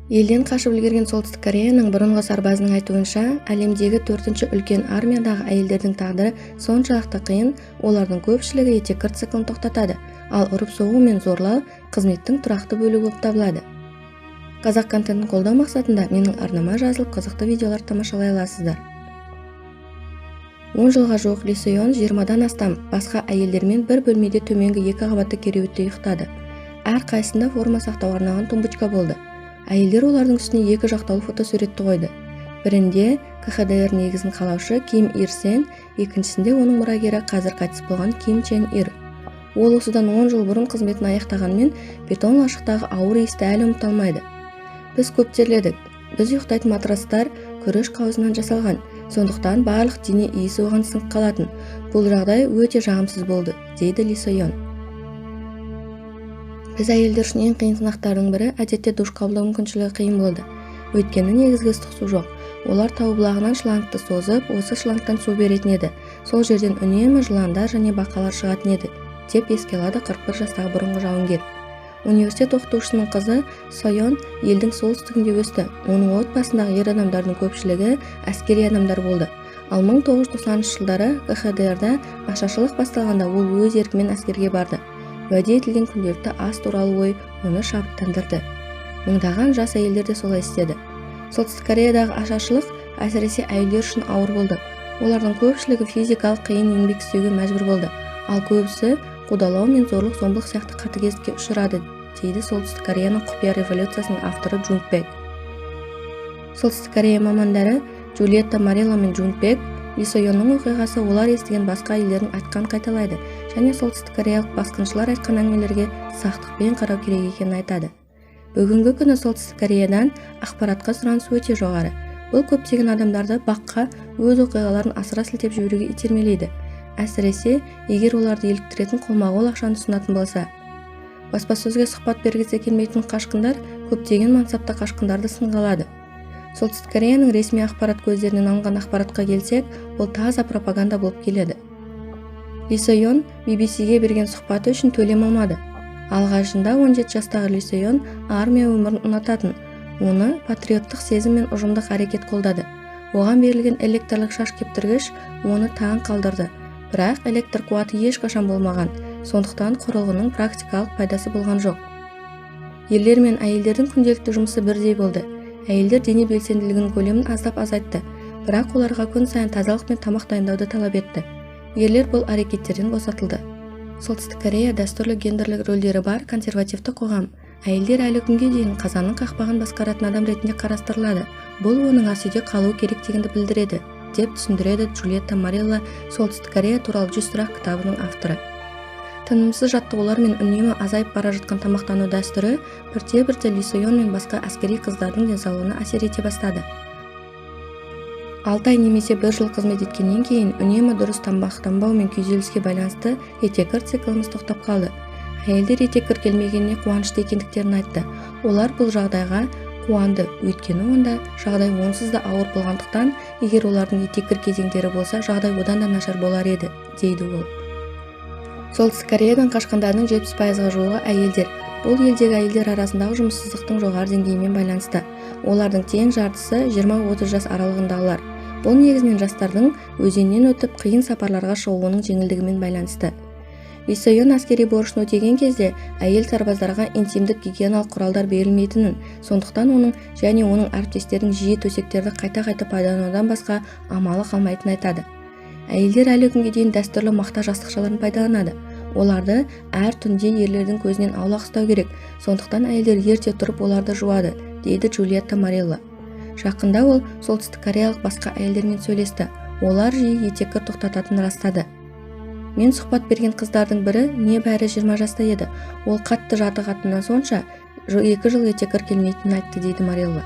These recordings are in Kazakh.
Елден қашып үлгерген Солтүстік Кореяның бұрынғы сарбазының айтуынша, әлемдегі 4-ші үлкен армиядағы әйелдердің тағдыры соншалықты қиын, олардың көпшілігі етеккір циклын тоқтатады, ал ұрып-соғу мен зорлау қызметтің тұрақты бөлігі болып табылады. Қазақ контентін қолдау мақсатында менің арнама жазылып, қызықты видеолар тамашалай аласыздар. 10 жылға жуық Ли Со-йон 20-дан астам басқа әйелдермен бір бөлмеде төменгі 2 қабатты кереуетте ұйықтады. Әр қайсында форма сақтауға арналған тумбочка болды. Әйелдер олардың үстіне 2 жақтаулы фотосуретті қойды. Бірінде КХДР негізін қалаушы Ким Ир Сен, екіншісінде оның мұрагері қазір қайтыс болған Ким Чен Ир. Ол осыдан 10 жыл бұрын қызметін аяқтағанмен, бетон лашықтағы ауыр иісті әлі ұмытылмайды. Біз көп терледік. Біз ұйықтайтын матрастар күріш қауызынан жасалған, сондықтан барлық дене иісі оған сіңіп қалатын. Бұл жағдай өте жағымсыз болды, дейді Ли Со-йон. Біз әйелдер үшін ең қиын сынақтардың бірі әдетте душ қабылдау мүмкіншілігі қиын болды. Өйткені негізгі ыстық су жоқ. Олар тау бұлағынан шлангты созып, осы шлангтан су беретін еді. Сол жерден үнемі жыландар және бақалар шығатын еді, деп еске алады 41 жастағы бұрынғы жауынгер. Университет оқытушысының қызы Со-йон елдің солтүстігінде өсті. Оның отбасындағы ер адамдардың көпшілігі әскери адамдар болды. Ал 1990 жылдары КХДРда ашаршылық басталғанда ол өз еркімен әскерге барды. Уәде етілген күнделікті ас туралы ой оны шабыттандырды. Мыңдаған жас әйелдер де солай істеді. Солтүстік Кореядағы ашаршылық әсіресе әйелдер үшін ауыр болды. Олардың көпшілігі физикалық қиын еңбек істеуге мәжбүр болды, ал көбісі қудалау мен зорлық-зомбылық сияқты қатыгездікке ұшырады, дейді Солтүстік Кореяның құпия революциясының авторы Джунг Бек. Солтүстік Корея мамандары Джульетта Марелла мен Джунг Бек Ли Со-йонның оқиғасы олар естіген басқа әйелдердің айтқан қайталайды, және солтүстік кореялық басқыншылар айтқан әңгімелерге сақтықпен қарау керек екенін айтады. Бүгінгі күні Солтүстік Кореядан ақпаратқа сұраныс өте жоғары. Бұл көптеген адамдарды баққа өз оқиғаларын асыра сілтеп жіберуге итермелейді. Әсіресе, егер оларды еліктіретін қолма-қол ақшаны ұсынатын болса. Баспасөзге сұхбат бергісі келмейтін қашқындар көптеген мансапты қашқындарды сынға алады. Солтүстік Кореяның ресми ақпарат көздерінен алынған ақпаратқа келсек, ол таза пропаганда болып келеді. Ли Со-йон BBC-ге берген сұхбаты үшін төлем алмады. Алғашында 17 жастағы Ли Со-йон армия өмірін ұнататын, оны патриоттық сезім мен ұжымдық әрекет қолдады. Оған берілген электрлік шаш кептіргіш оны таң қалдырды. Бірақ электр қуаты ешқашан болмаған, сондықтан құрылғының практикалық пайдасы болған жоқ. Ерлер мен әйелдердің күнделікті жұмысы бірдей болды. Әйелдер дене белсенділігінің көлемін аздап азайтты, бірақ оларға күн сайын тазалық пен тамақ дайындауды талап етті. Ерлер бұл әрекеттерден босатылды. Солтүстік Корея дәстүрлі гендерлік рөлдері бар консервативті қоғам. Әйелдер әлі күнге дейін қазанның қақпағын басқаратын адам ретінде қарастырылады. Бұл оның ас үйде қалуы керек дегенді білдіреді, деп түсіндіреді Джульетта Марелла, Солтүстік Корея туралы 100 сұрақ кітабының авторы. Тынымсыз жаттығулар мен үнемі азайып бара жатқан тамақтану дәстүрі бірте-бірте Ли Со-йон мен басқа әскери қыздардың денсаулығына әсер ете бастады. 6 ай немесе 1 жыл қызмет еткеннен кейін үнемі дұрыс тамақтанбау мен күйзеліске байланысты етеккір циклымыз тоқтап қалды. Әйелдер етеккір келмегеніне қуанышты екендіктерін айтты. Олар бұл жағдайға қуанды, өйткені онда жағдай онсыз да ауыр болғандықтан, егер олардың етеккір кезеңдері болса, жағдай одан да нашар болар еді, дейді ол. Солтүстік Кореядан қашқандардың 70%-ға жуығы әйелдер. Бұл елдегі әйелдер арасындағы жұмыссыздықтың жоғары деңгейімен байланысты. Олардың тең жартысы 20-30 жас аралығындағылар. Бұл негізінен жастардың өзеннен өтіп қиын сапарларға шығуының жеңілдігімен байланысты. Ли Со-йон әскери борышын өтеген кезде әйел сарбаздарға интимдік гигиеналық құралдар берілмейтінін, сондықтан оның және оның әріптестердің жиі төсектерді қайта-қайта пайдаланудан басқа амалы қалмайтынын айтады. Әйелдер әлі күнге дейін дәстүрлі мақта жастықшаларын пайдаланады. Оларды әр түнде ерлердің көзінен аулақ ұстау керек, сондықтан әйелдер ерте тұрып оларды жуады, дейді Джульетта Марелла. Жақында ол солтүстік кореялық басқа әйелдермен сөйлесті. Олар жиі етеккір тоқтататынын растады. Мен сұхбат берген қыздардың бірі небәрі 20 жаста еді. Ол қатты жатығатыннан сонша 2 жыл етеккір келмейтінін айтты, дейді Марелла.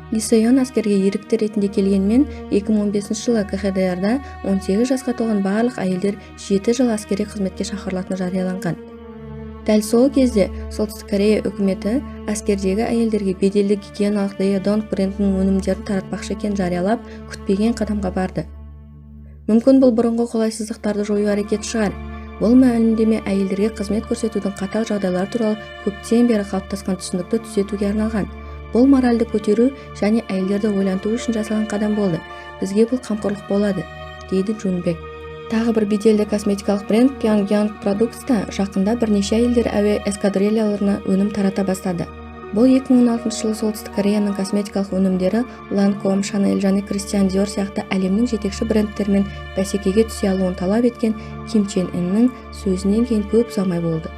Ли Со-йон әскерге ерікті ретінде келгенмен 2015 жылы КХДРда 18 жасқа толған барлық әйелдер 7 жыл әскери қызметке шақырылатыны жарияланған. Дәл сол кезде Солтүстік Корея үкіметі әскердегі әйелдерге беделді гигиеналық Daewoo брендінің өнімдерін таратпақшы екенін жариялап, күтпеген қадамға барды. Мүмкін бұл бұрынғы қолайсыздықтарды жою әрекеті шығар. Бұл мәлімдеме әйелдерге қызмет көрсетудің қатал жағдайлары туралы көптен бері қалыптасқан түсінікті түзетуге арналған. Бұл моральды көтеру және әйелдерді ойланту үшін жасалған қадам болды. Бізге бұл қамқорлық болады, дейді Джун Бек. Тағы бір беделді косметикалық бренд Pyongyang Products та жақында бірнеше әйелдер әуе эскадрильяларына өнім тарата бастады. Бұл 2016 жылы Солтүстік Кореяның косметикалық өнімдері Lancome, Chanel және Christian Dior сияқты әлемнің жетекші брендтермен бәсекеге түсе алуын талап еткен Ким Чен Ынның сөзінен кейін көп ұзамай болды.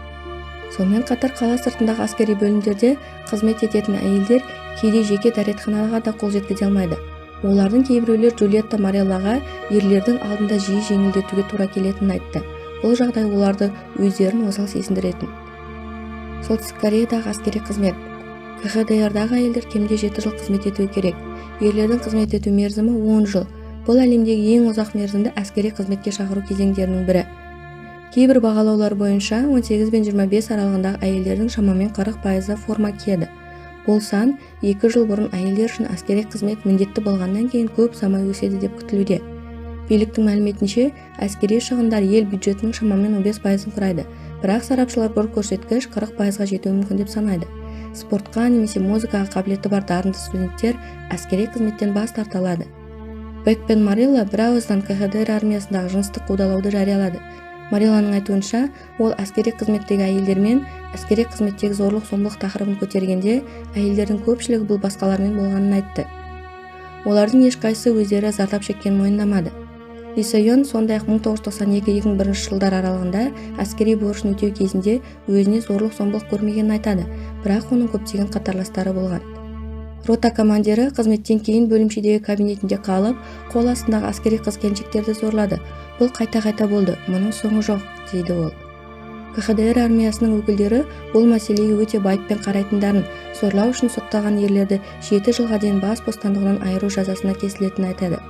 Сонымен қатар қала сыртындағы әскери бөлімдерде қызмет ететін әйелдер кейде жеке дәретханаға да қол жеткізе алмайды. Олардың кейбіреулер Джульетта Мореллаға ерлердің алдында жиі жеңілдетуге тура келетінін айтты. Бұл жағдай оларды өздерін осал сезіндіретін. Солтүстік Кореядағы әскери қызмет. КХДР-дағы әйелдер кемде 7 жыл қызмет етуі керек. Ерлердің қызмет ету мерзімі 10 жыл. Бұл әлемдегі ең ұзақ мерзімді әскери қызметке шақыру кезеңдерінің бірі. Кейбір бағалаулар бойынша 18 пен 25 аралығындағы әйелдердің шамамен 40% форма киеді. Бұл сан 2 жыл бұрын әйелдер үшін әскери қызмет міндетті болғаннан кейін көп ұзамай өседі деп күтілуде. Биліктің мәліметінше, әскери шығындар ел бюджетінің шамамен 15%-ын құрайды, бірақ сарапшылар бұл көрсеткіш 40%-ға жетуі мүмкін деп санайды. Спортқа немесе музыкаға қабілеті бар дарынды студенттер әскери қызметтен бас тарта алады. Бек пен Морелла бірауыздан КХДР армиясындағы жыныстық қудалауды жариялады. Морелланың айтуынша, ол әскери қызметтегі әйелдермен әскери қызметтегі зорлық-зомбылық тақырыбын көтергенде, әйелдердің көпшілігі бұл басқалармен болғанын айтты. Олардың ешқайсысы өздері зардап шеккенін мойындамады. Ли Со-йон сондай-ақ 1992-2001 жылдар аралығында әскери борышын өтеу кезінде өзіне зорлық-зомбылық көрмегенін айтады, бірақ оның көптеген қатарластары болған. Рота командирі қызметтен кейін бөлімшедегі кабинетінде қалып, қол астындағы әскери қыз-келіншектерді зорлады. Бұл қайта-қайта болды, мұның соңы жоқ, дейді ол. КХДР армиясының өкілдері бұл мәселеге өте байыппен қарайтындарын, зорлау үшін сотталған ерлерді 7 жылға дейін бас бостандығынан айыру жазасына кесілетінін айтады.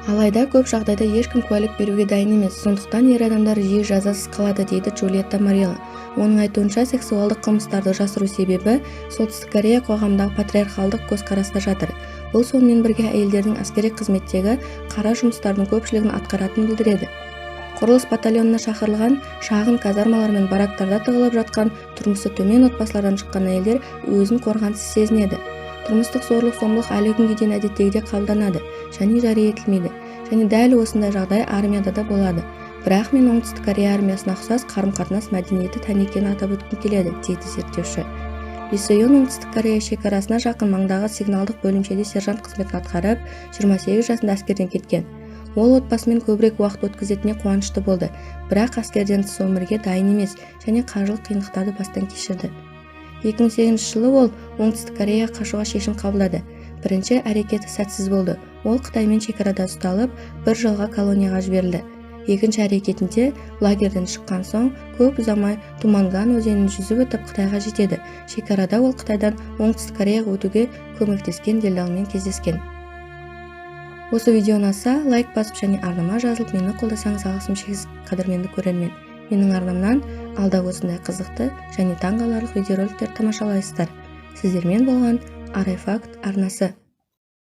Алайда көп жағдайда ешкім куәлік беруге дайын емес, сондықтан ер адамдар жиі жазасыз қалады, дейді Джульетта Морелла. Оның айтуынша, сексуалдық қылмыстарды жасыру себебі Солтүстік Корея қоғамдағы патриархалдық көзқараста жатыр. Бұл сонымен бірге әйелдердің әскери қызметтегі қара жұмыстардың көпшілігін атқаратынын білдіреді. Құрылыс батальонына шақырылған шағын казармалар мен барактарда тығылып жатқан тұрмысы төмен отбасылардан шыққан әйелдер өзін қорғансыз сезінеді. Тұрмыстық зорлық-зомбылық әлі күнге дейін әдеттегідей қабылданады және жария етілмейді. Және дәл осындай жағдай армияда да болады. Бірақ мен Оңтүстік Корея армиясына ұқсас қарым-қатынас мәдениеті тән екенін атап өткім келеді, дейді зерттеуші. Ли Со-йон Оңтүстік Корея шекарасына жақын маңдағы сигналдық бөлімшеде сержант қызметін атқарып, 28 жасында әскерден кеткен. Ол отбасымен көбірек уақыт өткізетініне қуанышты болды, бірақ әскерден тыс өмірге дайын емес және қаржылық қиындықтарды бастан кешірді. 2008 жылы ол Оңтүстік Корея қашуға шешім қабылдады. Бірінші әрекеті сәтсіз болды. Ол Қытаймен шекарада ұсталып, 1 жылға колонияға жіберілді. Екінші әрекетінде лагерден шыққан соң көп ұзамай Туманган өзенін жүзіп өтіп Қытайға жетеді. Шекарада ол Қытайдан Оңтүстік Кореяға өтуге көмектескен делдалмен кездескен. Осы видео ұнаса, лайк басып және арнама жазылып, мені қолдасаңыз алғысым шексіз, қадірменді көрермен. Менің арнамнан алда осындай қызықты және таңғаларлық видеороликтер тамашалайсыздар. Сіздермен болған Арай Факт арнасы.